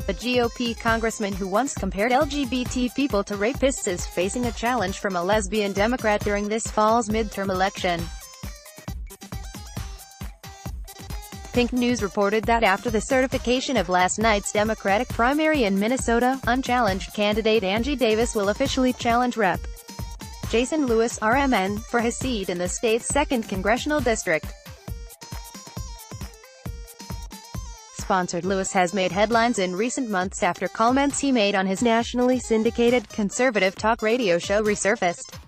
The GOP congressman who once compared LGBT people to rapists is facing a challenge from a lesbian Democrat during this fall's midterm election. Pink News reported that after the certification of last night's Democratic primary in Minnesota, unchallenged candidate Angie Davis will officially challenge Rep. Jason Lewis, RMN, for his seat in the state's 2nd congressional district. Sponsored Lewis has made headlines in recent months after comments he made on his nationally syndicated, conservative talk radio show resurfaced.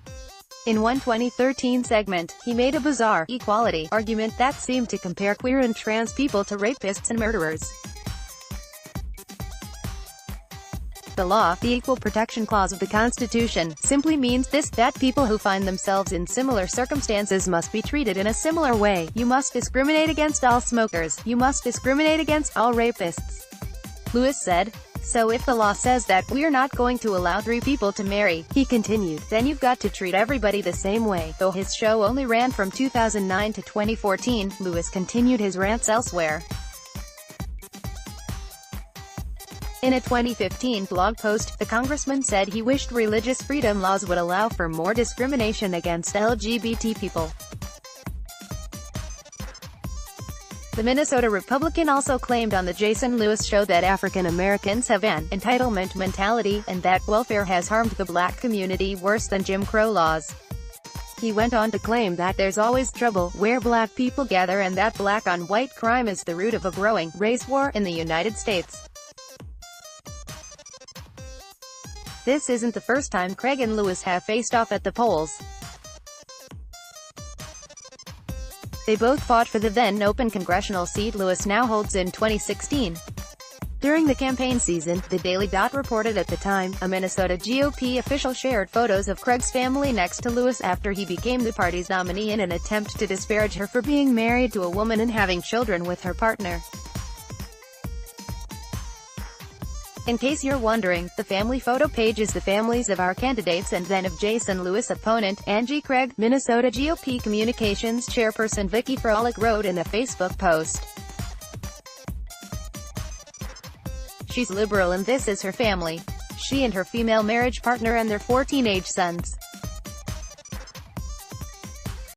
In one 2013 segment, he made a bizarre equality argument that seemed to compare queer and trans people to rapists and murderers. The law, the Equal Protection Clause of the Constitution, simply means that people who find themselves in similar circumstances must be treated in a similar way. You must discriminate against all smokers. You must discriminate against all rapists. Lewis said. So if the law says that we're not going to allow 3 people to marry, he continued, then you've got to treat everybody the same way. Though his show only ran from 2009 to 2014, Lewis continued his rants elsewhere. In a 2015 blog post, the congressman said he wished religious freedom laws would allow for more discrimination against LGBT people. The Minnesota Republican also claimed on the Jason Lewis show that African Americans have an entitlement mentality, and that welfare has harmed the black community worse than Jim Crow laws. He went on to claim that there's always trouble where black people gather and that black-on-white crime is the root of a growing race war in the United States. This isn't the first time Craig and Lewis have faced off at the polls. They both fought for the then-open congressional seat Lewis now holds in 2016. During the campaign season, the Daily Dot reported at the time, a Minnesota GOP official shared photos of Craig's family next to Lewis after he became the party's nominee in an attempt to disparage her for being married to a woman and having children with her partner. In case you're wondering, the family photo page is the families of our candidates and then of Jason Lewis' opponent, Angie Craig. Minnesota GOP Communications Chairperson Vicki Froelich wrote in a Facebook post. She's liberal and this is her family. She and her female marriage partner and their 4 teenage sons.